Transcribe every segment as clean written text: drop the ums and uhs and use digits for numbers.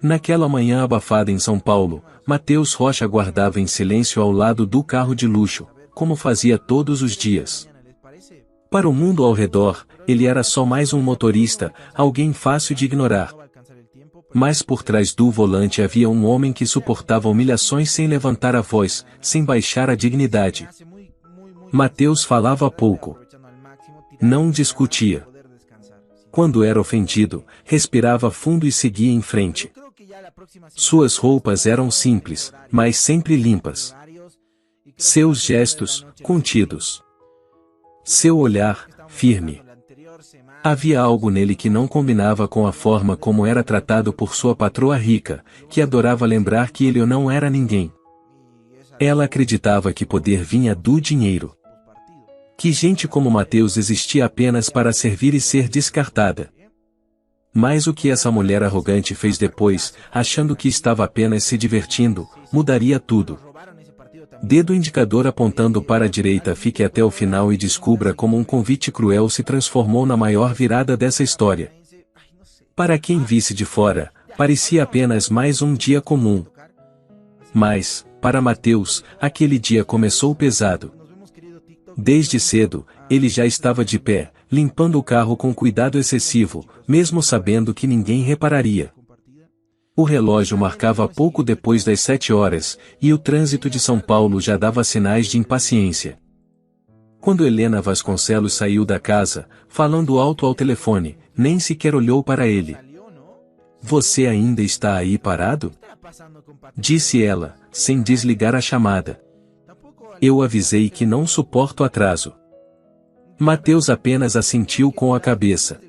Naquela manhã abafada em São Paulo, Matheus Rocha aguardava em silêncio ao lado do carro de luxo, como fazia todos os dias. Para o mundo ao redor, ele era só mais um motorista, alguém fácil de ignorar. Mas por trás do volante havia um homem que suportava humilhações sem levantar a voz, sem baixar a dignidade. Matheus falava pouco. Não discutia. Quando era ofendido, respirava fundo e seguia em frente. Suas roupas eram simples, mas sempre limpas. Seus gestos, contidos. Seu olhar, firme. Havia algo nele que não combinava com a forma como era tratado por sua patroa rica, que adorava lembrar que ele não era ninguém. Ela acreditava que poder vinha do dinheiro. Que gente como Matheus existia apenas para servir e ser descartada. Mas o que essa mulher arrogante fez depois, achando que estava apenas se divertindo, mudaria tudo. Dedo indicador apontando para a direita, fique até o final e descubra como um convite cruel se transformou na maior virada dessa história. Para quem visse de fora, parecia apenas mais um dia comum. Mas, para Matheus, aquele dia começou pesado. Desde cedo, ele já estava de pé, limpando o carro com cuidado excessivo, mesmo sabendo que ninguém repararia. O relógio marcava pouco depois das 7 horas, e o trânsito de São Paulo já dava sinais de impaciência. Quando Helena Vasconcelos saiu da casa, falando alto ao telefone, nem sequer olhou para ele. "Você ainda está aí parado?" disse ela, sem desligar a chamada. "Eu avisei que não suporto atraso." Matheus apenas assentiu com a cabeça.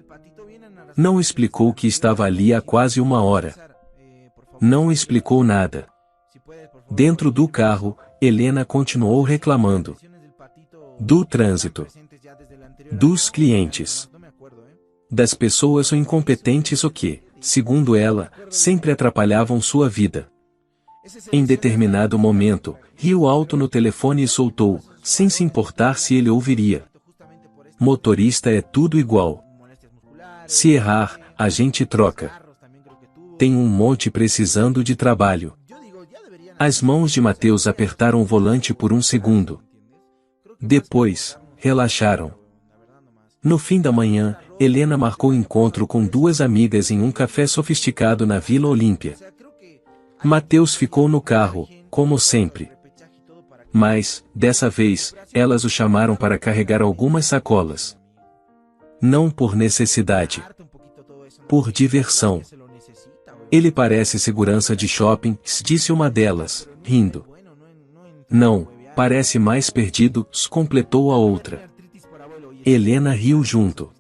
Não explicou que estava ali há quase 1 hora. Não explicou nada. Dentro do carro, Helena continuou reclamando. Do trânsito. Dos clientes. Das pessoas incompetentes o que, segundo ela, sempre atrapalhavam sua vida. Em determinado momento, riu alto no telefone e soltou, sem se importar se ele ouviria. "Motorista é tudo igual. Se errar, a gente troca. Tem um monte precisando de trabalho." As mãos de Matheus apertaram o volante por um segundo. Depois, relaxaram. No fim da manhã, Helena marcou encontro com 2 amigas em um café sofisticado na Vila Olímpia. Matheus ficou no carro, como sempre. Mas, dessa vez, elas o chamaram para carregar algumas sacolas. Não por necessidade. Por diversão. "Ele parece segurança de shopping", disse uma delas, rindo. "Não, parece mais perdido", completou a outra. Helena riu junto.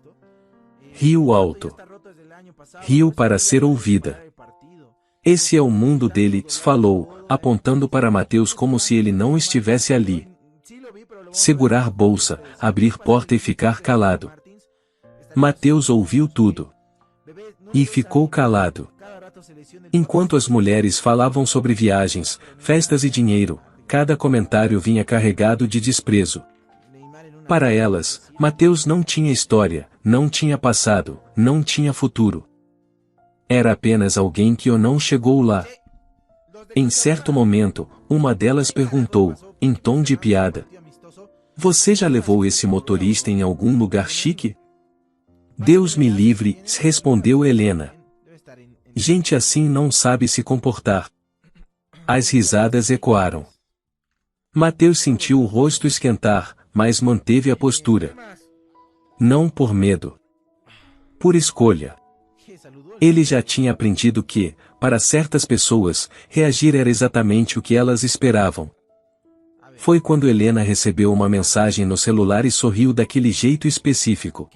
Riu alto. Riu para ser ouvida. "Esse é o mundo dele", falou, apontando para Matheus como se ele não estivesse ali. Segurar bolsa, abrir porta e ficar calado. Matheus ouviu tudo. E ficou calado. Enquanto as mulheres falavam sobre viagens, festas e dinheiro, cada comentário vinha carregado de desprezo. Para elas, Matheus não tinha história, não tinha passado, não tinha futuro. Era apenas alguém que não chegou lá. Em certo momento, uma delas perguntou, em tom de piada: "Você já levou esse motorista em algum lugar chique?" "Deus me livre", respondeu Helena. "Gente assim não sabe se comportar." As risadas ecoaram. Matheus sentiu o rosto esquentar, mas manteve a postura. Não por medo. Por escolha. Ele já tinha aprendido que, para certas pessoas, reagir era exatamente o que elas esperavam. Foi quando Helena recebeu uma mensagem no celular e sorriu daquele jeito específico.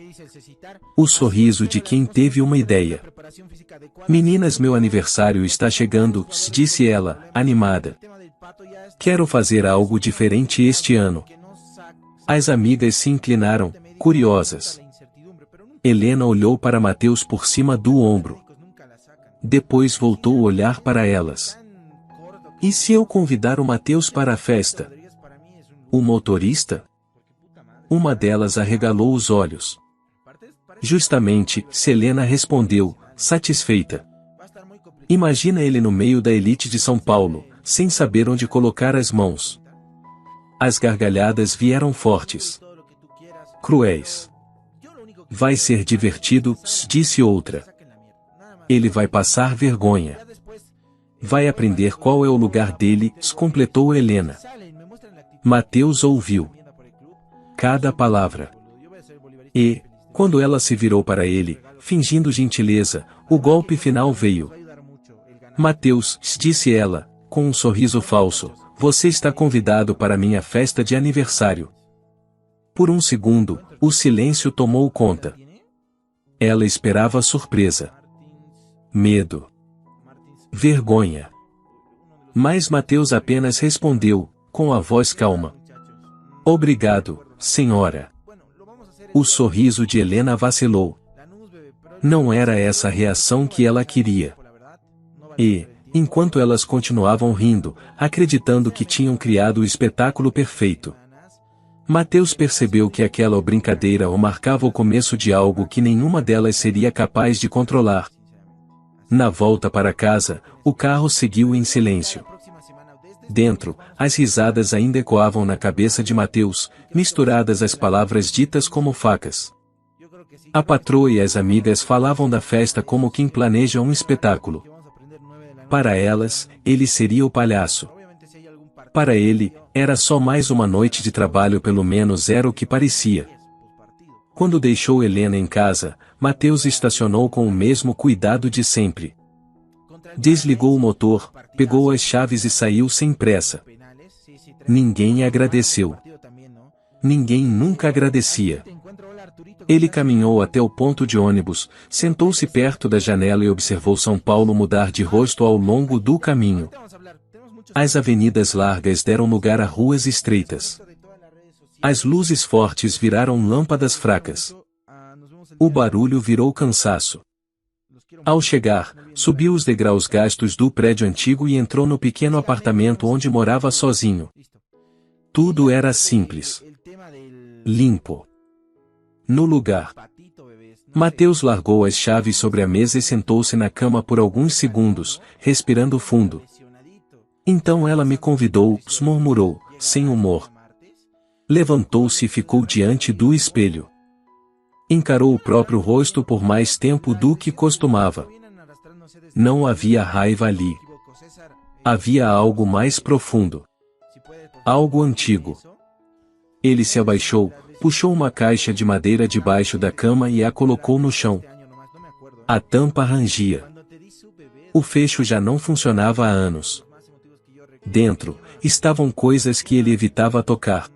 O sorriso de quem teve uma ideia. "Meninas, meu aniversário está chegando", disse ela, animada. "Quero fazer algo diferente este ano." As amigas se inclinaram, curiosas. Helena olhou para Matheus por cima do ombro. Depois voltou a olhar para elas. "E se eu convidar o Matheus para a festa?" "O motorista?" Uma delas arregalou os olhos. Justamente, Helena respondeu, satisfeita. Imagina ele no meio da elite de São Paulo, sem saber onde colocar as mãos. As gargalhadas vieram fortes. Cruéis. Vai ser divertido, disse outra. Ele vai passar vergonha. Vai aprender qual é o lugar dele, completou Helena. Mateus ouviu cada palavra. E, quando ela se virou para ele, fingindo gentileza, o golpe final veio. Mateus, disse ela, com um sorriso falso, você está convidado para minha festa de aniversário. Por um segundo, o silêncio tomou conta. Ela esperava surpresa. Medo. Vergonha. Mas Mateus apenas respondeu, com a voz calma. Obrigado, senhora. O sorriso de Helena vacilou. Não era essa a reação que ela queria. E, enquanto elas continuavam rindo, acreditando que tinham criado o espetáculo perfeito, Mateus percebeu que aquela brincadeira o marcava o começo de algo que nenhuma delas seria capaz de controlar. Na volta para casa, o carro seguiu em silêncio. Dentro, as risadas ainda ecoavam na cabeça de Mateus, misturadas às palavras ditas como facas. A patroa e as amigas falavam da festa como quem planeja um espetáculo. Para elas, ele seria o palhaço. Para ele, era só mais uma noite de trabalho, pelo menos era o que parecia. Quando deixou Helena em casa, Mateus estacionou com o mesmo cuidado de sempre. Desligou o motor, pegou as chaves e saiu sem pressa. Ninguém agradeceu. Ninguém nunca agradecia. Ele caminhou até o ponto de ônibus, sentou-se perto da janela e observou São Paulo mudar de rosto ao longo do caminho. As avenidas largas deram lugar a ruas estreitas. As luzes fortes viraram lâmpadas fracas. O barulho virou cansaço. Ao chegar, subiu os degraus gastos do prédio antigo e entrou no pequeno apartamento onde morava sozinho. Tudo era simples. Limpo. No lugar. Mateus largou as chaves sobre a mesa e sentou-se na cama por alguns segundos, respirando fundo. Então ela me convidou, murmurou, sem humor. Levantou-se e ficou diante do espelho. Encarou o próprio rosto por mais tempo do que costumava. Não havia raiva ali. Havia algo mais profundo. Algo antigo. Ele se abaixou, puxou uma caixa de madeira debaixo da cama e a colocou no chão. A tampa rangia. O fecho já não funcionava há anos. Dentro, estavam coisas que ele evitava tocar.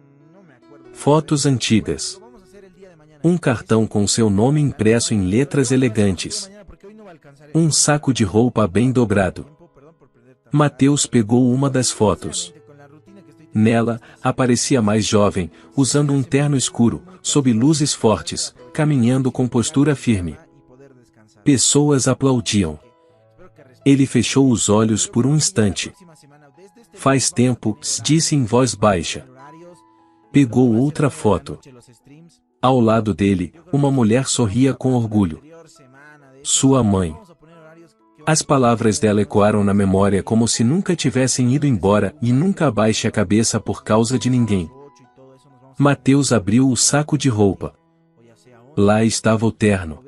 Fotos antigas. Um cartão com seu nome impresso em letras elegantes. Um saco de roupa bem dobrado. Mateus pegou uma das fotos. Nela, aparecia mais jovem, usando um terno escuro, sob luzes fortes, caminhando com postura firme. Pessoas aplaudiam. Ele fechou os olhos por um instante. Faz tempo, disse em voz baixa. Pegou outra foto. Ao lado dele, uma mulher sorria com orgulho. Sua mãe. As palavras dela ecoaram na memória como se nunca tivessem ido embora, e nunca abaixe a cabeça por causa de ninguém. Mateus abriu o saco de roupa. Lá estava o terno.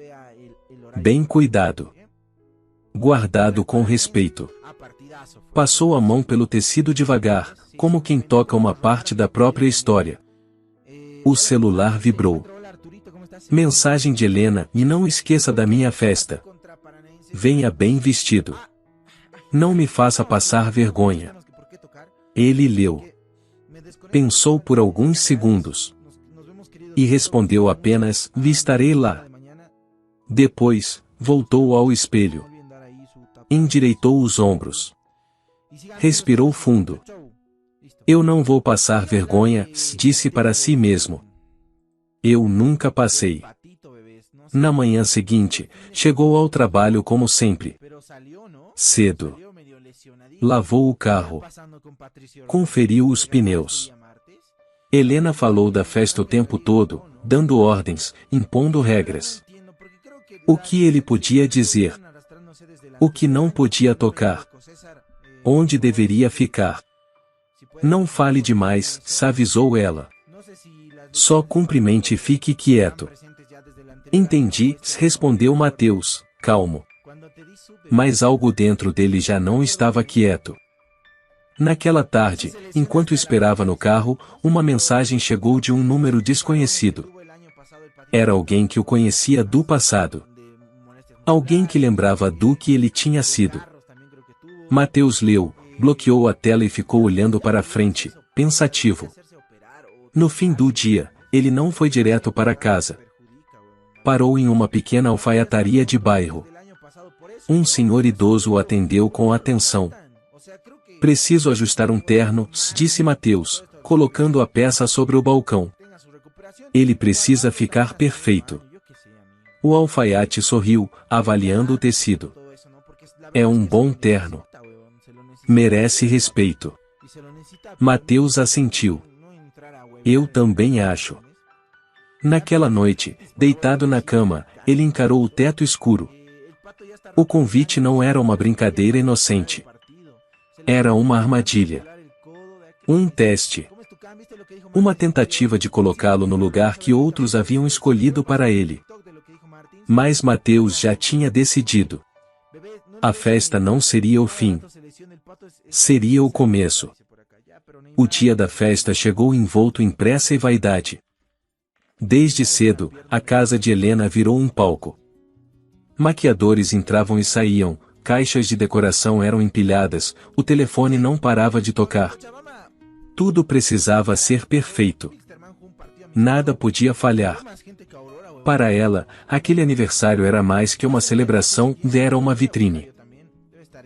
Bem cuidado. Guardado com respeito. Passou a mão pelo tecido devagar, como quem toca uma parte da própria história. O celular vibrou. Mensagem de Helena: e não esqueça da minha festa. Venha bem vestido. Não me faça passar vergonha. Ele leu. Pensou por alguns segundos. E respondeu apenas: estarei lá. Depois, voltou ao espelho. Endireitou os ombros. Respirou fundo. Eu não vou passar vergonha, disse para si mesmo. Eu nunca passei. Na manhã seguinte, chegou ao trabalho como sempre. Cedo. Lavou o carro. Conferiu os pneus. Helena falou da festa o tempo todo, dando ordens, impondo regras. O que ele podia dizer? O que não podia tocar? Onde deveria ficar? Não fale demais, avisou ela. Só cumprimente e fique quieto. Entendi, respondeu Mateus, calmo. Mas algo dentro dele já não estava quieto. Naquela tarde, enquanto esperava no carro, uma mensagem chegou de um número desconhecido. Era alguém que o conhecia do passado. Alguém que lembrava do que ele tinha sido. Mateus leu, bloqueou a tela e ficou olhando para a frente, pensativo. No fim do dia, ele não foi direto para casa. Parou em uma pequena alfaiataria de bairro. Um senhor idoso o atendeu com atenção. Preciso ajustar um terno, disse Mateus, colocando a peça sobre o balcão. Ele precisa ficar perfeito. O alfaiate sorriu, avaliando o tecido. É um bom terno. Merece respeito. Mateus assentiu. Eu também acho. Naquela noite, deitado na cama, ele encarou o teto escuro. O convite não era uma brincadeira inocente. Era uma armadilha. Um teste. Uma tentativa de colocá-lo no lugar que outros haviam escolhido para ele. Mas Mateus já tinha decidido. A festa não seria o fim. Seria o começo. O dia da festa chegou envolto em pressa e vaidade. Desde cedo, a casa de Helena virou um palco. Maquiadores entravam e saíam, caixas de decoração eram empilhadas, o telefone não parava de tocar. Tudo precisava ser perfeito. Nada podia falhar. Para ela, aquele aniversário era mais que uma celebração, era uma vitrine.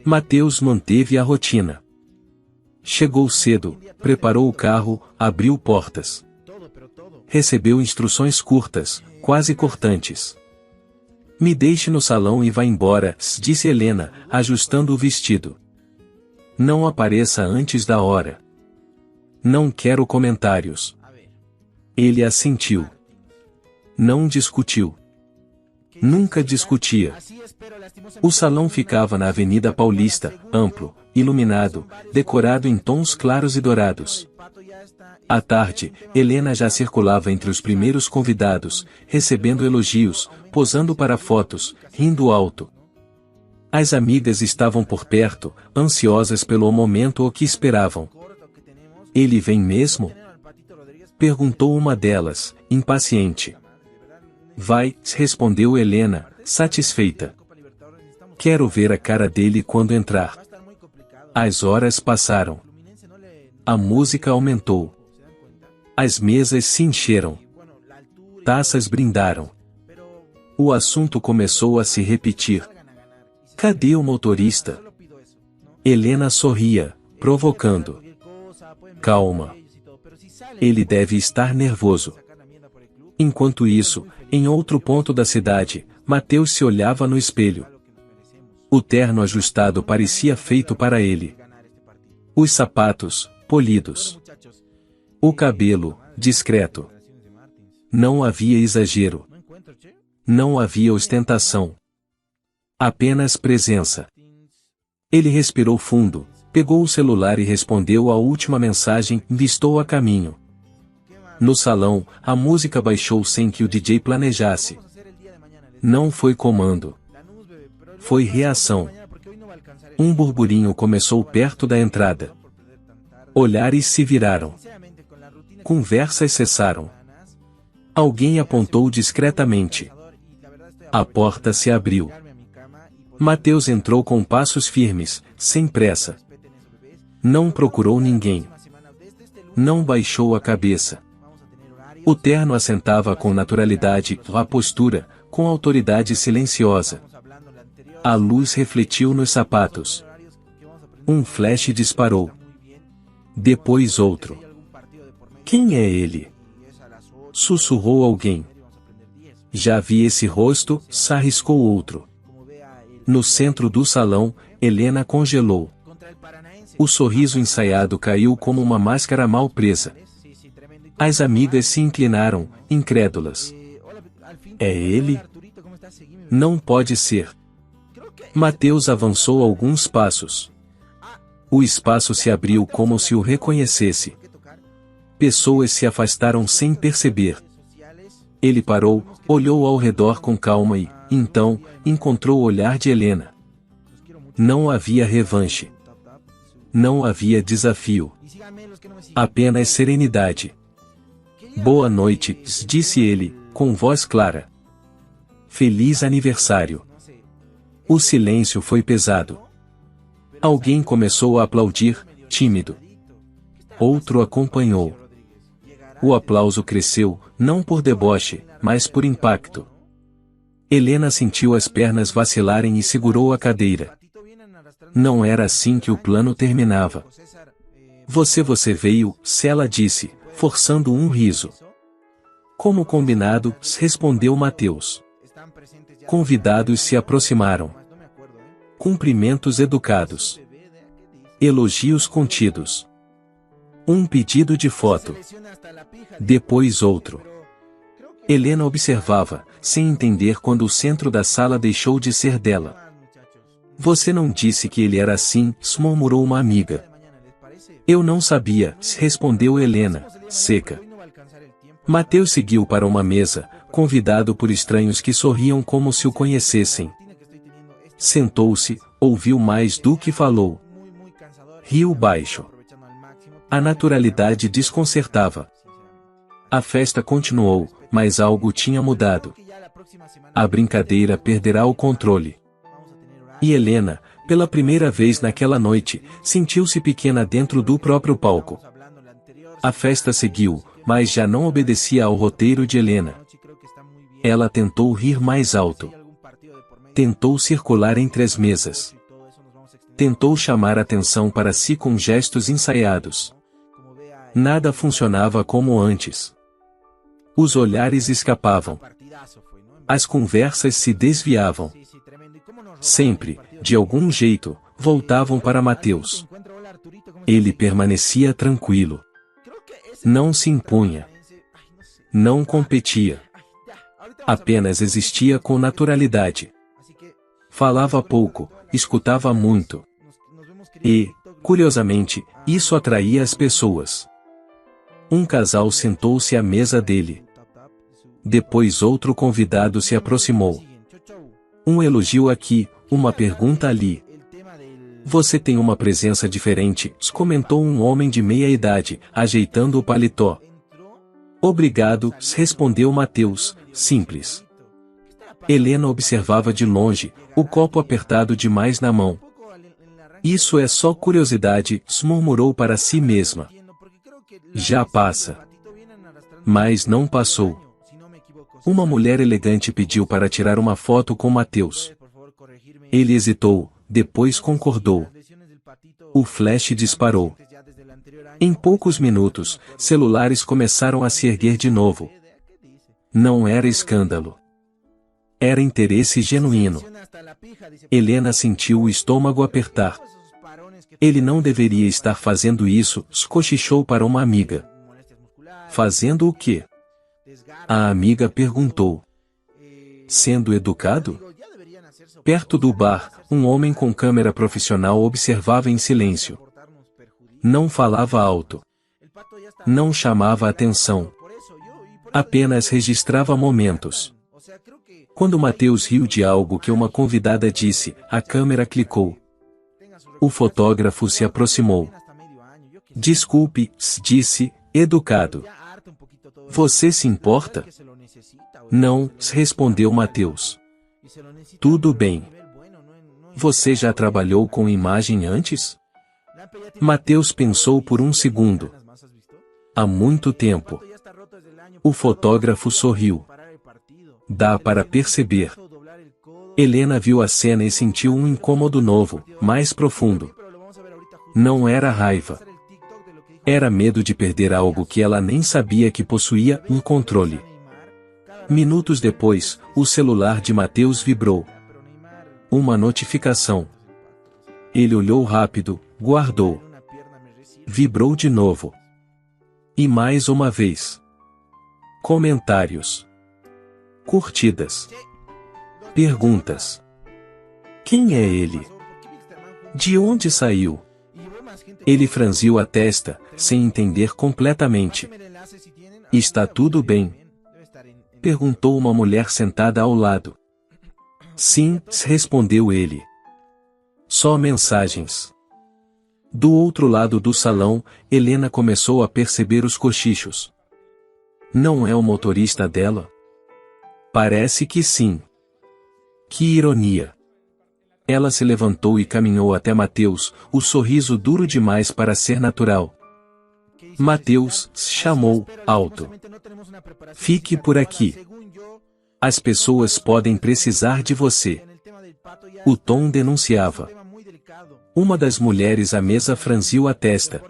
Mateus manteve a rotina. Chegou cedo, preparou o carro, abriu portas. Recebeu instruções curtas, quase cortantes. Me deixe no salão e vá embora, disse Helena, ajustando o vestido. Não apareça antes da hora. Não quero comentários. Ele assentiu. Não discutiu. Nunca discutia. O salão ficava na Avenida Paulista, amplo, iluminado, decorado em tons claros e dourados. À tarde, Helena já circulava entre os primeiros convidados, recebendo elogios, posando para fotos, rindo alto. As amigas estavam por perto, ansiosas pelo momento o que esperavam. Ele vem mesmo? Perguntou uma delas, impaciente. Vai, respondeu Helena, satisfeita. Quero ver a cara dele quando entrar. As horas passaram. A música aumentou. As mesas se encheram. Taças brindaram. O assunto começou a se repetir. Cadê o motorista? Helena sorria, provocando. Calma. Ele deve estar nervoso. Enquanto isso, em outro ponto da cidade, Mateus se olhava no espelho. O terno ajustado parecia feito para ele. Os sapatos, polidos. O cabelo, discreto. Não havia exagero. Não havia ostentação. Apenas presença. Ele respirou fundo, pegou o celular e respondeu à última mensagem, estou a caminho. No salão, a música baixou sem que o DJ planejasse. Não foi comando. Foi reação. Um burburinho começou perto da entrada. Olhares se viraram. Conversas cessaram. Alguém apontou discretamente. A porta se abriu. Mateus entrou com passos firmes, sem pressa. Não procurou ninguém. Não baixou a cabeça. O terno assentava com naturalidade, a postura, com autoridade silenciosa. A luz refletiu nos sapatos. Um flash disparou. Depois outro. Quem é ele? Sussurrou alguém. Já vi esse rosto, arriscou outro. No centro do salão, Helena congelou. O sorriso ensaiado caiu como uma máscara mal presa. As amigas se inclinaram, incrédulas. É ele? Não pode ser. Mateus avançou alguns passos. O espaço se abriu como se o reconhecesse. Pessoas se afastaram sem perceber. Ele parou, olhou ao redor com calma e, então, encontrou o olhar de Helena. Não havia revanche. Não havia desafio. Apenas serenidade. Boa noite, disse ele, com voz clara. Feliz aniversário. O silêncio foi pesado. Alguém começou a aplaudir, tímido. Outro acompanhou. O aplauso cresceu, não por deboche, mas por impacto. Helena sentiu as pernas vacilarem e segurou a cadeira. Não era assim que o plano terminava. Você veio, ela disse, forçando um riso. Como combinado, respondeu Mateus. Convidados se aproximaram. Cumprimentos educados. Elogios contidos. Um pedido de foto. Depois outro. Helena observava, sem entender quando o centro da sala deixou de ser dela. Você não disse que ele era assim, murmurou uma amiga. Eu não sabia, respondeu Helena, seca. Mateus seguiu para uma mesa, convidado por estranhos que sorriam como se o conhecessem. Sentou-se, ouviu mais do que falou. Riu baixo. A naturalidade desconcertava. A festa continuou, mas algo tinha mudado. A brincadeira perderá o controle. E Helena, pela primeira vez naquela noite, sentiu-se pequena dentro do próprio palco. A festa seguiu, mas já não obedecia ao roteiro de Helena. Ela tentou rir mais alto. Tentou circular entre as mesas. Tentou chamar atenção para si com gestos ensaiados. Nada funcionava como antes. Os olhares escapavam. As conversas se desviavam. Sempre, de algum jeito, voltavam para Mateus. Ele permanecia tranquilo. Não se impunha. Não competia. Apenas existia com naturalidade. Falava pouco, escutava muito. E, curiosamente, isso atraía as pessoas. Um casal sentou-se à mesa dele. Depois outro convidado se aproximou. Um elogio aqui, uma pergunta ali. Você tem uma presença diferente, comentou um homem de meia idade, ajeitando o paletó. Obrigado, respondeu Mateus, simples. Helena observava de longe, o copo apertado demais na mão. Isso é só curiosidade, murmurou para si mesma. Já passa. Mas não passou. Uma mulher elegante pediu para tirar uma foto com Mateus. Ele hesitou, depois concordou. O flash disparou. Em poucos minutos, celulares começaram a se erguer de novo. Não era escândalo. Era interesse genuíno. Helena sentiu o estômago apertar. Ele não deveria estar fazendo isso, cochichou para uma amiga. Fazendo o quê? A amiga perguntou. Sendo educado? Perto do bar, um homem com câmera profissional observava em silêncio. Não falava alto. Não chamava atenção. Apenas registrava momentos. Quando Mateus riu de algo que uma convidada disse, a câmera clicou. O fotógrafo se aproximou. Desculpe, disse, educado. Você se importa? Não, respondeu Mateus. Tudo bem. Você já trabalhou com imagem antes? Mateus pensou por um segundo. Há muito tempo. O fotógrafo sorriu. Dá para perceber. Helena viu a cena e sentiu um incômodo novo, mais profundo. Não era raiva. Era medo de perder algo que ela nem sabia que possuía, um controle. Minutos depois, o celular de Mateus vibrou. Uma notificação. Ele olhou rápido, guardou. Vibrou de novo. E mais uma vez. Comentários. Curtidas. Perguntas. Quem é ele? De onde saiu? Ele franziu a testa, sem entender completamente. Está tudo bem? Perguntou uma mulher sentada ao lado. Sim, respondeu ele. Só mensagens. Do outro lado do salão, Helena começou a perceber os cochichos. Não é o motorista dela? Parece que sim. Que ironia. Ela se levantou e caminhou até Mateus, o sorriso duro demais para ser natural. Mateus chamou, alto. Fique por aqui. As pessoas podem precisar de você. O tom denunciava. Uma das mulheres à mesa franziu a testa.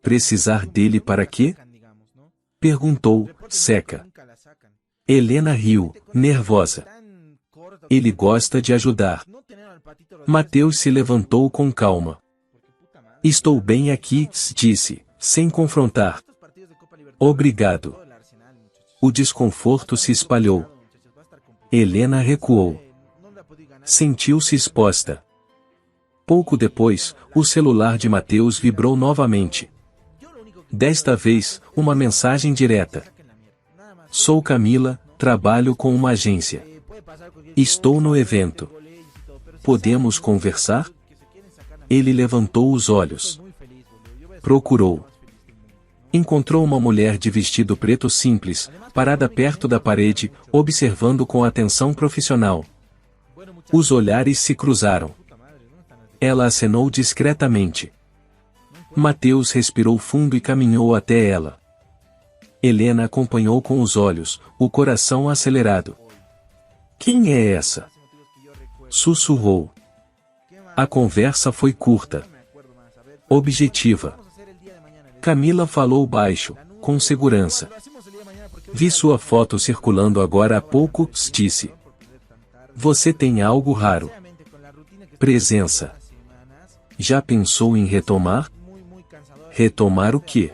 Precisar dele para quê? Perguntou, seca. Helena riu, nervosa. Ele gosta de ajudar. Mateus se levantou com calma. Estou bem aqui, disse, sem confrontar. Obrigado. O desconforto se espalhou. Helena recuou. Sentiu-se exposta. Pouco depois, o celular de Mateus vibrou novamente. Desta vez, uma mensagem direta. Sou Camila, trabalho com uma agência. Estou no evento. Podemos conversar? Ele levantou os olhos. Procurou. Encontrou uma mulher de vestido preto simples, parada perto da parede, observando com atenção profissional. Os olhares se cruzaram. Ela acenou discretamente. Mateus respirou fundo e caminhou até ela. Helena acompanhou com os olhos, o coração acelerado. Quem é essa? Sussurrou. A conversa foi curta. Objetiva. Camila falou baixo, com segurança. Vi sua foto circulando agora há pouco, disse. Você tem algo raro. Presença. Já pensou em retomar? Retomar o quê?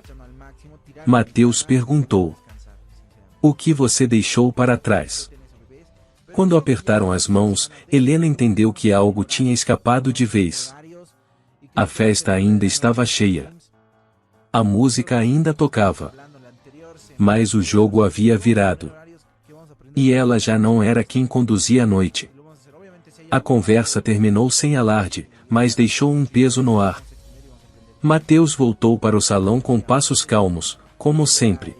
Mateus perguntou. O que você deixou para trás? Quando apertaram as mãos, Helena entendeu que algo tinha escapado de vez. A festa ainda estava cheia. A música ainda tocava. Mas o jogo havia virado. E ela já não era quem conduzia a noite. A conversa terminou sem alarde, mas deixou um peso no ar. Mateus voltou para o salão com passos calmos, como sempre.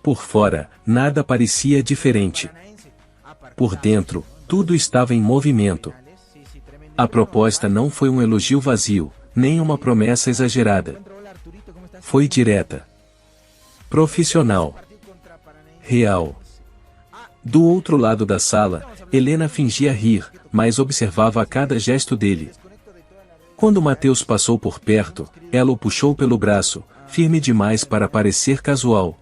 Por fora, nada parecia diferente. Por dentro, tudo estava em movimento. A proposta não foi um elogio vazio, nem uma promessa exagerada. Foi direta. Profissional. Real. Do outro lado da sala, Helena fingia rir, mas observava a cada gesto dele. Quando Mateus passou por perto, ela o puxou pelo braço, firme demais para parecer casual.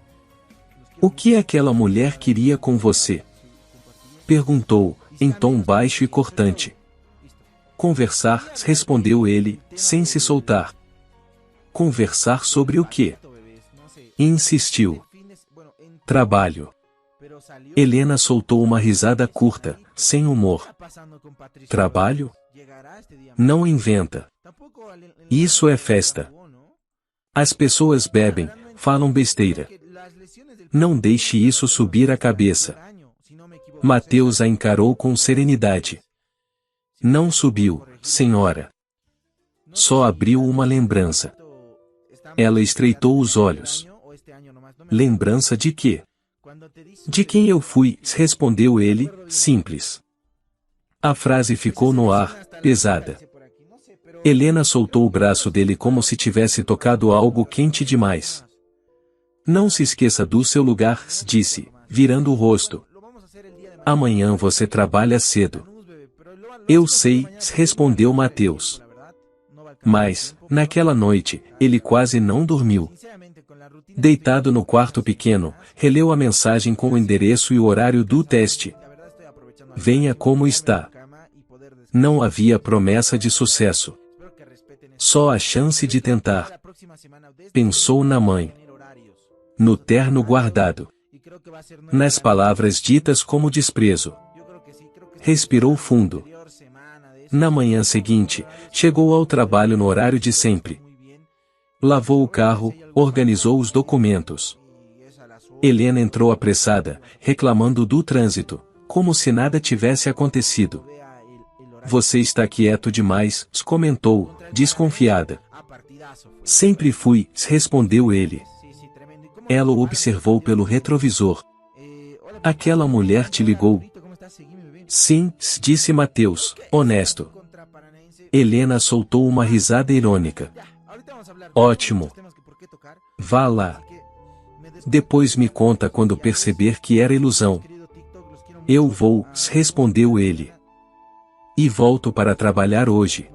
O que aquela mulher queria com você? Perguntou, em tom baixo e cortante. Conversar, respondeu ele, sem se soltar. Conversar sobre o quê? Insistiu. Trabalho. Helena soltou uma risada curta, sem humor. Trabalho? Não inventa. Isso é festa. As pessoas bebem, falam besteira. Não deixe isso subir a cabeça. Mateus a encarou com serenidade. Não subiu, senhora. Só abriu uma lembrança. Ela estreitou os olhos. Lembrança de quê? De quem eu fui, respondeu ele, simples. A frase ficou no ar, pesada. Helena soltou o braço dele como se tivesse tocado algo quente demais. Não se esqueça do seu lugar, disse, virando o rosto. Amanhã você trabalha cedo. Eu sei, respondeu Mateus. Mas, naquela noite, ele quase não dormiu. Deitado no quarto pequeno, releu a mensagem com o endereço e o horário do teste. Venha como está. Não havia promessa de sucesso. Só a chance de tentar. Pensou na mãe. No terno guardado. Nas palavras ditas como desprezo. Respirou fundo. Na manhã seguinte, chegou ao trabalho no horário de sempre. Lavou o carro, organizou os documentos. Helena entrou apressada, reclamando do trânsito, como se nada tivesse acontecido. Você está quieto demais, comentou, desconfiada. Sempre fui, respondeu ele. Ela o observou pelo retrovisor. Aquela mulher te ligou? Sim, disse Mateus, honesto. Helena soltou uma risada irônica. Ótimo. Vá lá. Depois me conta quando perceber que era ilusão. Eu vou, respondeu ele. E volto para trabalhar hoje.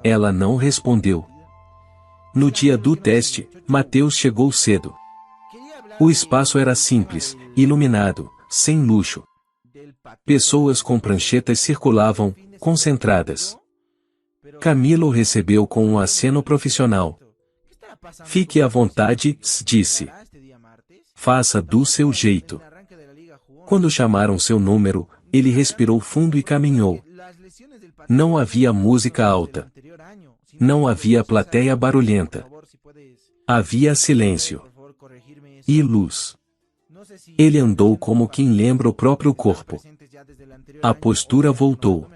Ela não respondeu. No dia do teste, Mateus chegou cedo. O espaço era simples, iluminado, sem luxo. Pessoas com pranchetas circulavam, concentradas. Camila o recebeu com um aceno profissional. Fique à vontade, disse. Faça do seu jeito. Quando chamaram seu número, ele respirou fundo e caminhou. Não havia música alta. Não havia plateia barulhenta. Havia silêncio. E luz. Ele andou como quem lembra o próprio corpo. A postura voltou.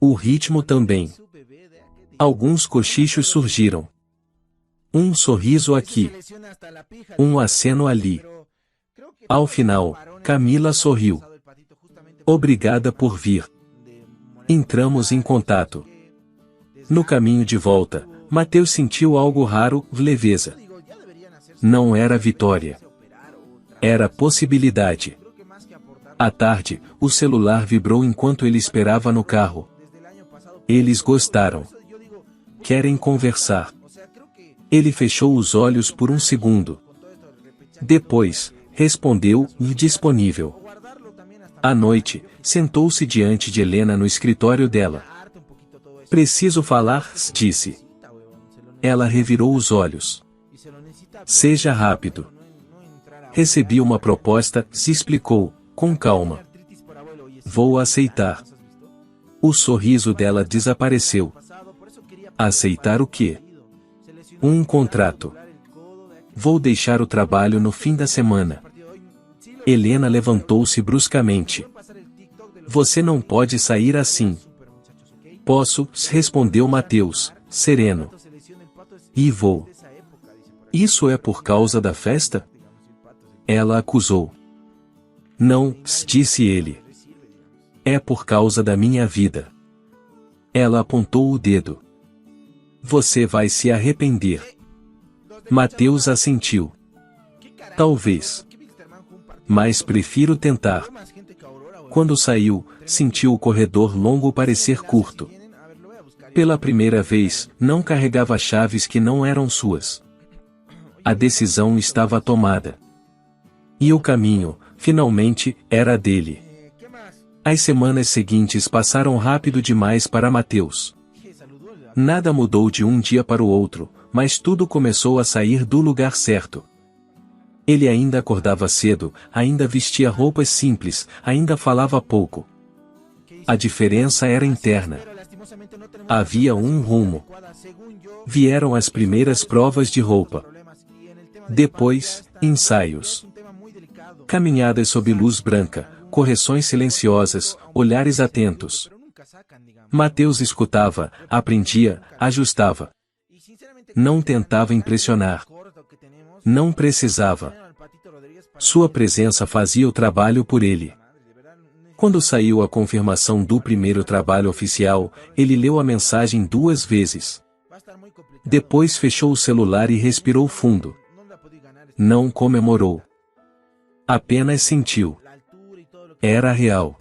O ritmo também. Alguns cochichos surgiram. Um sorriso aqui. Um aceno ali. Ao final, Camila sorriu. Obrigada por vir. Entramos em contato. No caminho de volta, Mateus sentiu algo raro, leveza. Não era vitória. Era possibilidade. À tarde, o celular vibrou enquanto ele esperava no carro. Eles gostaram. Querem conversar. Ele fechou os olhos por um segundo. Depois, respondeu, disponível. À noite, sentou-se diante de Helena no escritório dela. Preciso falar, disse. Ela revirou os olhos. Seja rápido. Recebi uma proposta, se explicou, com calma. Vou aceitar. O sorriso dela desapareceu. Aceitar o quê? Um contrato. Vou deixar o trabalho no fim da semana. Helena levantou-se bruscamente. Você não pode sair assim. Posso, respondeu Mateus, sereno. E vou. Isso é por causa da festa? Ela acusou. Não, disse ele. É por causa da minha vida. Ela apontou o dedo. Você vai se arrepender. Mateus assentiu. Talvez. Mas prefiro tentar. Quando saiu, sentiu o corredor longo parecer curto. Pela primeira vez, não carregava chaves que não eram suas. A decisão estava tomada. E o caminho, finalmente, era dele. As semanas seguintes passaram rápido demais para Mateus. Nada mudou de um dia para o outro, mas tudo começou a sair do lugar certo. Ele ainda acordava cedo, ainda vestia roupas simples, ainda falava pouco. A diferença era interna. Havia um rumo. Vieram as primeiras provas de roupa. Depois, ensaios. Caminhadas sob luz branca, correções silenciosas, olhares atentos. Mateus escutava, aprendia, ajustava. Não tentava impressionar. Não precisava. Sua presença fazia o trabalho por ele. Quando saiu a confirmação do primeiro trabalho oficial, ele leu a mensagem 2 vezes. Depois fechou o celular e respirou fundo. Não comemorou. Apenas sentiu. Era real.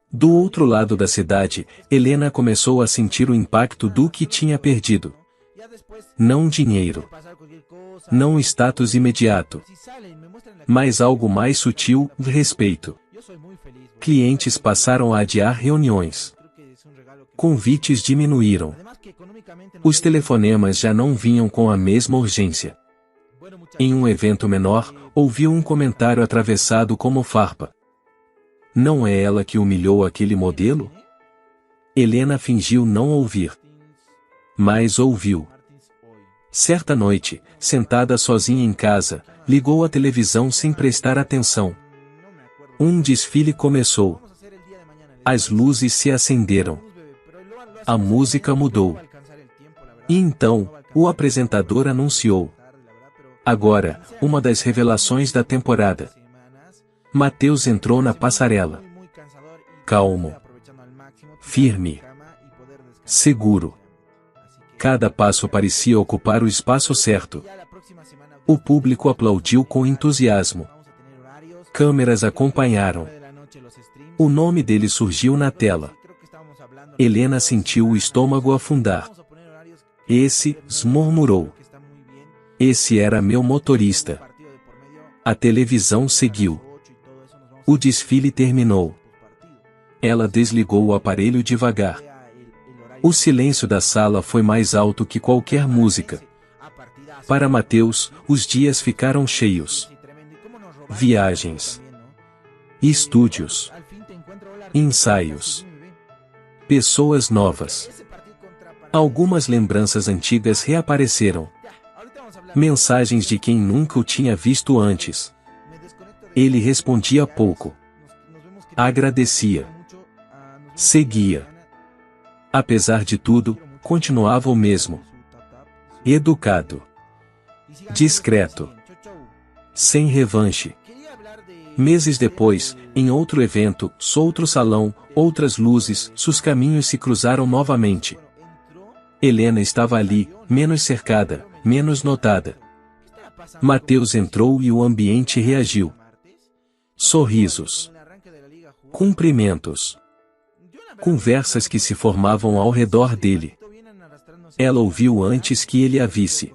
Do outro lado da cidade, Helena começou a sentir o impacto do que tinha perdido. Não dinheiro. Não status imediato. Mas algo mais sutil, respeito. Clientes passaram a adiar reuniões. Convites diminuíram. Os telefonemas já não vinham com a mesma urgência. Em um evento menor, ouviu um comentário atravessado como farpa. Não é ela que humilhou aquele modelo? Helena fingiu não ouvir. Mas ouviu. Certa noite, sentada sozinha em casa, ligou a televisão sem prestar atenção. Um desfile começou. As luzes se acenderam. A música mudou. E então, o apresentador anunciou. Agora, uma das revelações da temporada. Mateus entrou na passarela. Calmo. Firme. Seguro. Cada passo parecia ocupar o espaço certo. O público aplaudiu com entusiasmo. Câmeras acompanharam. O nome dele surgiu na tela. Helena sentiu o estômago afundar. Esse, murmurou. Esse era meu motorista. A televisão seguiu. O desfile terminou. Ela desligou o aparelho devagar. O silêncio da sala foi mais alto que qualquer música. Para Mateus, os dias ficaram cheios. Viagens. Estúdios. Ensaios. Pessoas novas. Algumas lembranças antigas reapareceram. Mensagens de quem nunca o tinha visto antes. Ele respondia pouco. Agradecia. Seguia. Apesar de tudo, continuava o mesmo. Educado. Discreto. Sem revanche. Meses depois, em outro evento, outro salão, outras luzes, seus caminhos se cruzaram novamente. Helena estava ali, menos cercada, menos notada. Mateus entrou e o ambiente reagiu. Sorrisos. Cumprimentos. Conversas que se formavam ao redor dele. Ela ouviu antes que ele a visse.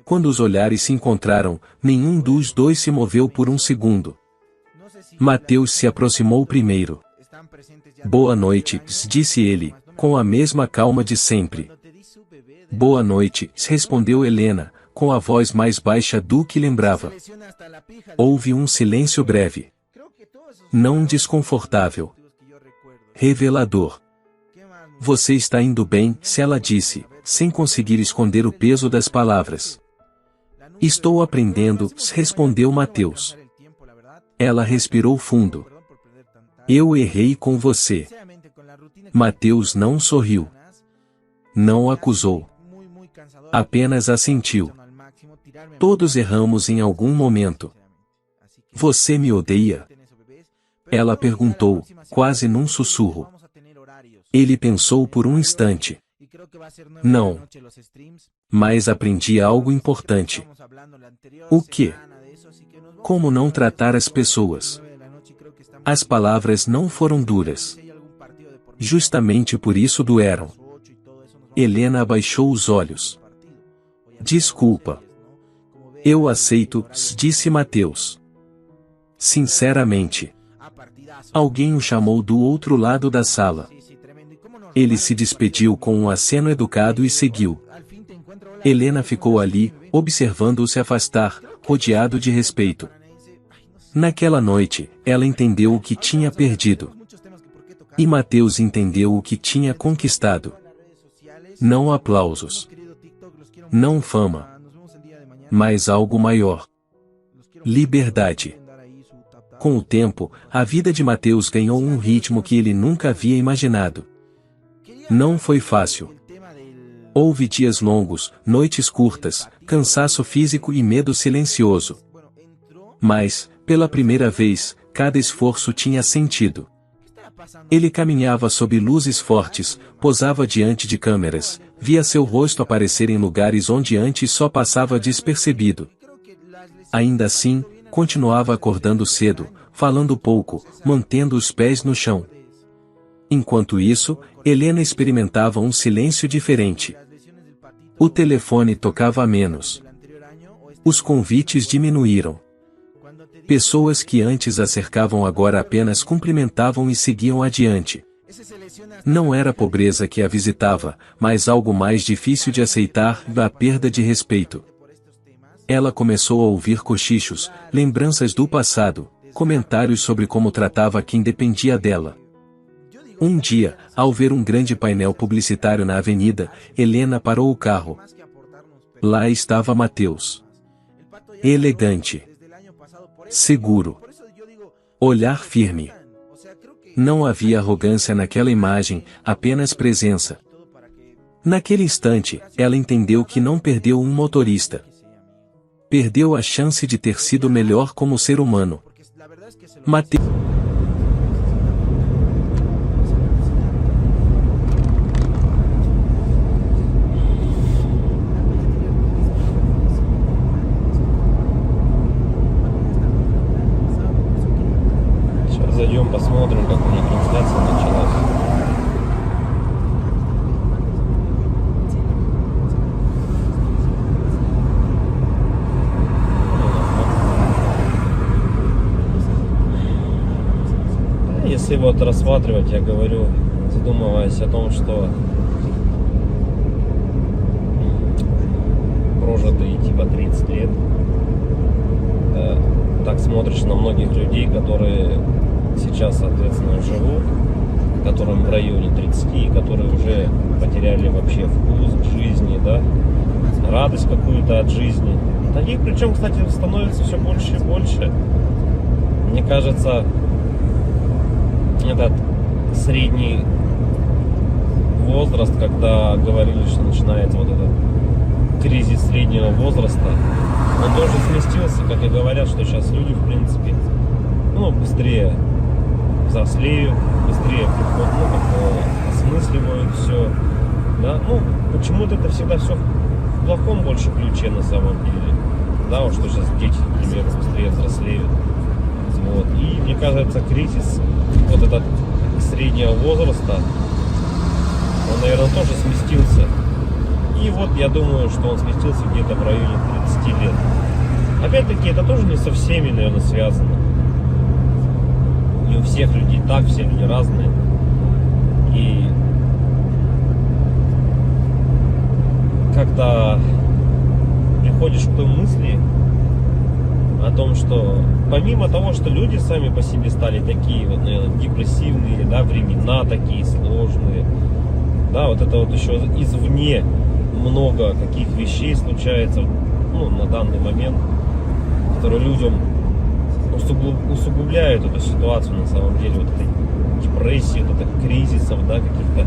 Quando os olhares se encontraram, nenhum dos dois se moveu por um segundo. Mateus se aproximou primeiro. Boa noite, disse ele, com a mesma calma de sempre. Boa noite, respondeu Helena, com a voz mais baixa do que lembrava. Houve um silêncio breve. Não desconfortável. Revelador. Você está indo bem, se ela disse, sem conseguir esconder o peso das palavras. Estou aprendendo, respondeu Mateus. Ela respirou fundo. Eu errei com você. Mateus não sorriu. Não acusou. Apenas assentiu. Todos erramos em algum momento. Você me odeia? Ela perguntou, quase num sussurro. Ele pensou por um instante. Não. Mas aprendi algo importante. O quê? Como não tratar as pessoas. As palavras não foram duras. Justamente por isso doeram. Helena abaixou os olhos. Desculpa. Eu aceito, disse Mateus. Sinceramente. Alguém o chamou do outro lado da sala. Ele se despediu com um aceno educado e seguiu. Helena ficou ali, observando-o se afastar, rodeado de respeito. Naquela noite, ela entendeu o que tinha perdido. E Mateus entendeu o que tinha conquistado. Não aplausos. Não fama. Mas algo maior. Liberdade. Com o tempo, a vida de Mateus ganhou um ritmo que ele nunca havia imaginado. Não foi fácil. Houve dias longos, noites curtas, cansaço físico e medo silencioso. Mas, pela primeira vez, cada esforço tinha sentido. Ele caminhava sob luzes fortes, posava diante de câmeras, via seu rosto aparecer em lugares onde antes só passava despercebido. Ainda assim, continuava acordando cedo, falando pouco, mantendo os pés no chão. Enquanto isso, Helena experimentava um silêncio diferente. O telefone tocava menos. Os convites diminuíram. Pessoas que antes a cercavam agora apenas cumprimentavam e seguiam adiante. Não era a pobreza que a visitava, mas algo mais difícil de aceitar, a perda de respeito. Ela começou a ouvir cochichos, lembranças do passado, comentários sobre como tratava quem dependia dela. Um dia, ao ver um grande painel publicitário na avenida, Helena parou o carro. Lá estava Mateus. Elegante. Seguro. Olhar firme. Não havia arrogância naquela imagem, apenas presença. Naquele instante, ela entendeu que não perdeu um motorista. Perdeu a chance de ter sido melhor como ser humano. Mateus. Сейчас зайдем, посмотрим, как у них трансляция началась. Если вот рассматривать, я говорю, задумываясь о том, что прожитые типа 30 лет, так смотришь на многих людей, которые сейчас, соответственно, живут, которым в районе 30, которые уже потеряли вообще вкус к жизни, да, радость какую-то от жизни. Таких, причем, кстати, становится все больше и больше. Мне кажется, этот средний возраст, когда говорили, что начинается вот этот кризис среднего возраста, он тоже сместился, как и говорят, что сейчас люди, в принципе, быстрее взрослеют, быстрее осмысливают все, да, почему-то это всегда все в плохом больше ключе на самом деле, да, вот что сейчас дети, к примеру, быстрее взрослеют, вот, и мне кажется, кризис вот этот среднего возраста, он, наверное, тоже сместился. И вот я думаю, что он сместился где-то в районе 30 лет. Опять-таки, это тоже не со всеми, наверное, связано. Не у всех людей так, все люди разные. И когда приходишь к той мысли о том, что помимо того, что люди сами по себе стали такие вот, наверное, депрессивные, да, времена такие сложные, да, вот это вот еще извне много каких вещей случается, на данный момент, которые людям усугубляют эту ситуацию на самом деле, вот этой депрессии, вот этих кризисов, да, каких-то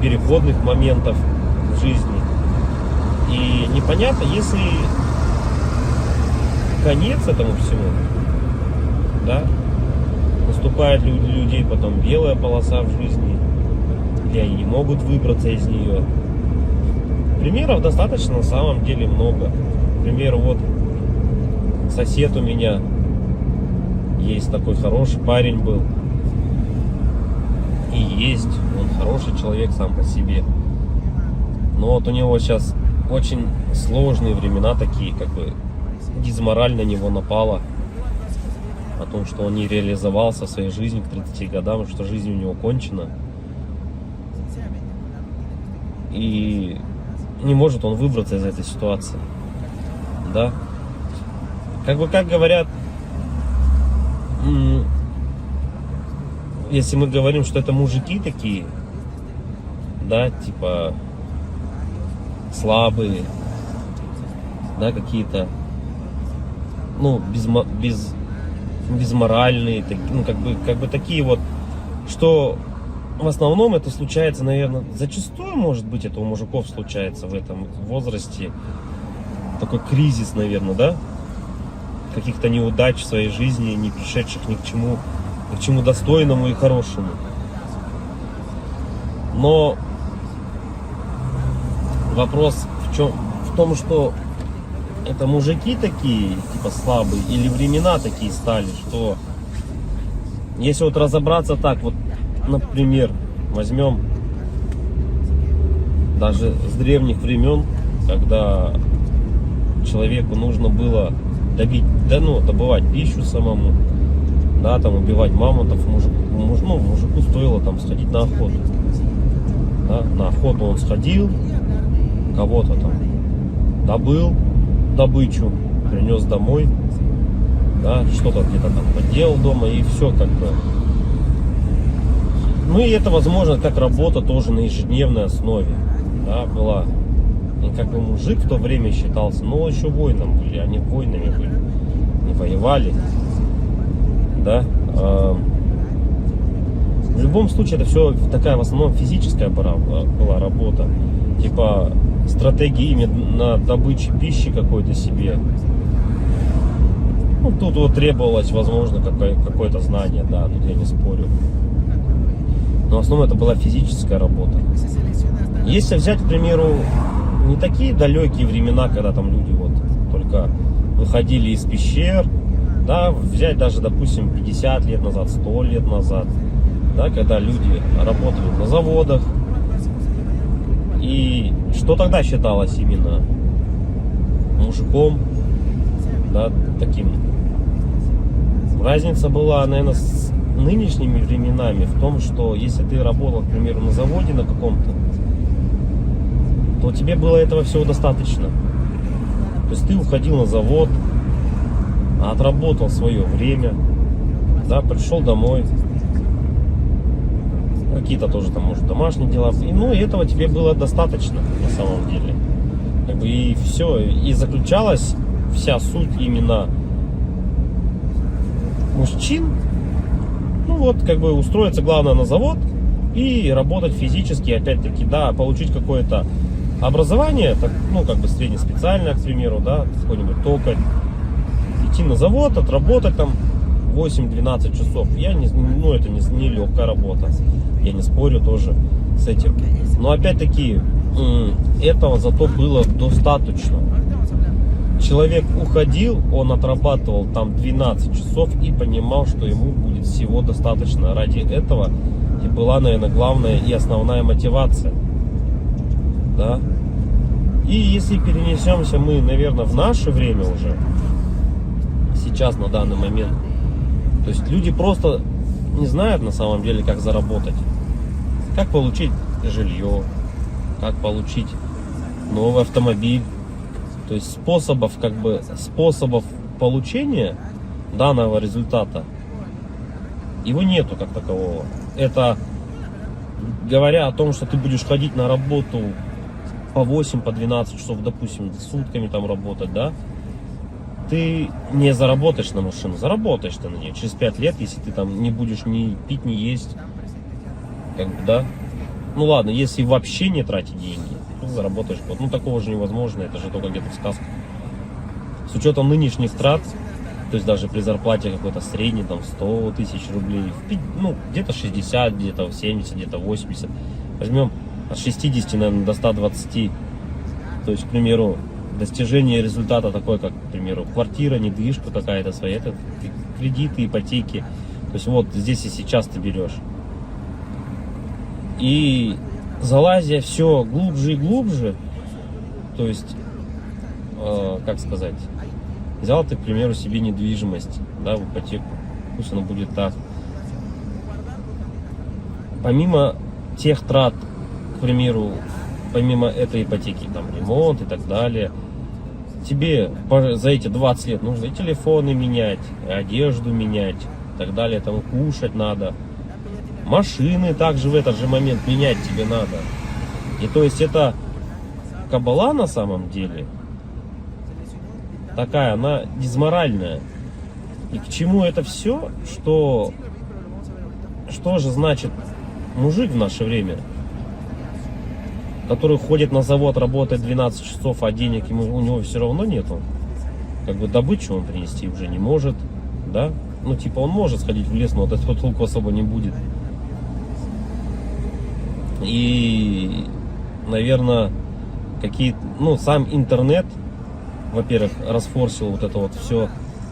переходных моментов в жизни. И непонятно, если конец этому всему, да, наступает у людей потом белая полоса в жизни, или они не могут выбраться из нее. Примеров достаточно на самом деле много. К примеру, вот сосед у меня есть такой хороший парень был, и есть, он хороший человек сам по себе, но вот у него сейчас очень сложные времена такие, как бы дизмораль на него напала о том, что он не реализовался в своей жизни к 30 годам, что жизнь у него кончена. И не может он выбраться из этой ситуации. Да? Как говорят, если мы говорим, что это мужики такие, да, типа слабые, да, какие-то, безморальные, как бы такие вот, что в основном это случается, наверное, зачастую, может быть, это у мужиков случается в этом возрасте, такой кризис, наверное, да, каких-то неудач в своей жизни, не пришедших ни к чему достойному и хорошему. Но вопрос в том, что это мужики такие, типа слабые, или времена такие стали, что если вот разобраться так, вот, например, возьмем даже с древних времен, когда человеку нужно было добывать пищу самому, да, там убивать мамонтов, мужику стоило там сходить на охоту. Да, на охоту он сходил, кого-то там добыл добычу, принес домой, да, что-то где-то там поделал дома, и все как бы. Ну и это, возможно, как работа тоже на ежедневной основе, да, была. И как бы мужик в то время считался, но еще воином были, они воинами были, не воевали, да. В любом случае это все такая в основном физическая была работа, типа стратегии именно добычи пищи какой-то себе. Ну, тут вот требовалось, возможно, какое-то знание, да, тут я не спорю. Но в основном это была физическая работа. Если взять, к примеру, не такие далекие времена, когда там люди вот только выходили из пещер, да, взять даже, допустим, 50 лет назад, 100 лет назад, да, когда люди работали на заводах, и что тогда считалось именно мужиком, да, таким. Разница была, наверное, с нынешними временами в том, что если ты работал, к примеру, на заводе на каком-то, то тебе было этого всего достаточно. То есть ты уходил на завод, отработал свое время, да, пришел домой, какие-то тоже там, может, домашние дела, и этого тебе было достаточно на самом деле. Как бы и все, и заключалась вся суть именно мужчин. Ну вот, как бы устроиться главное на завод и работать физически, опять-таки, да, получить какое-то образование, так, ну, как бы среднеспециальное, к примеру, да, какой-нибудь токарь, идти на завод, отработать там 8-12 часов. Это не легкая работа, я не спорю тоже с этим. Но опять-таки, этого зато было достаточно. Человек уходил, он отрабатывал там 12 часов и понимал, что ему будет всего достаточно. Ради этого и была, наверное, главная и основная мотивация. Да? И если перенесемся мы, наверное, в наше время уже, сейчас, на данный момент, то есть люди просто не знают на самом деле, как заработать. Как получить жилье, как получить новый автомобиль. То есть способов получения данного результата его нету как такового. Это говоря о том, что ты будешь ходить на работу по 8, по 12 часов, допустим, сутками там работать, да, ты не заработаешь на машину, заработаешь ты на нее через 5 лет, если ты там не будешь ни пить, ни есть, как бы, да. Ну ладно, если вообще не тратить деньги, то заработаешь. Ну такого же невозможно, это же только где-то в сказках. С учетом нынешних трат, то есть даже при зарплате какой-то средней, там 100 тысяч рублей, ну где-то 60, где-то 70, где-то 80, возьмем от 60, наверное, до 120, то есть, к примеру, достижение результата такой, как, к примеру, квартира, недвижка какая-то своя, это кредиты, ипотеки, то есть вот здесь и сейчас ты берешь. И залазя все глубже и глубже, то есть, как сказать, взял ты, к примеру, себе недвижимость, да, в ипотеку, пусть она будет так. Помимо тех трат, к примеру, помимо этой ипотеки, там, ремонт и так далее, тебе за эти 20 лет нужно и телефоны менять, и одежду менять, и так далее, там, кушать надо. Машины также в этот же момент менять тебе надо. И то есть это кабала на самом деле такая, она дизморальная. И к чему это все? Что же значит мужик в наше время, который ходит на завод, работает 12 часов, а денег у него все равно нету? Как бы добычу он принести уже не может, да? Ну типа он может сходить в лес, но от этого толку особо не будет. И, наверное, сам интернет, во-первых, расфорсил вот это вот все,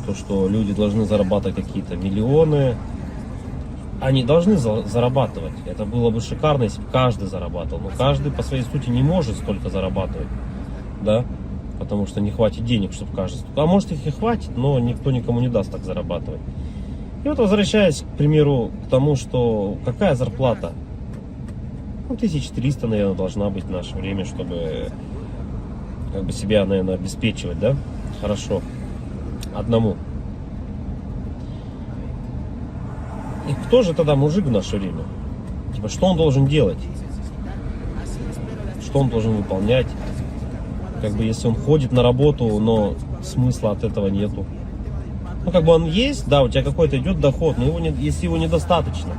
то, что люди должны зарабатывать какие-то миллионы. Они должны зарабатывать. Это было бы шикарно, если бы каждый зарабатывал. Но каждый по своей сути не может столько зарабатывать, да, потому что не хватит денег, чтобы каждый. А может их и хватит, но никто никому не даст так зарабатывать. И вот возвращаясь, к примеру, к тому, что какая зарплата? 1300, наверное, должна быть в наше время, чтобы как бы себя, наверное, обеспечивать, да, хорошо, одному. И кто же тогда мужик в наше время? Типа, что он должен делать? Что он должен выполнять? Как бы, если он ходит на работу, но смысла от этого нету. Ну, как бы он есть, да, у тебя какой-то идет доход, но если его недостаточно.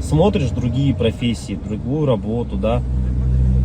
Смотришь другие профессии, другую работу, да,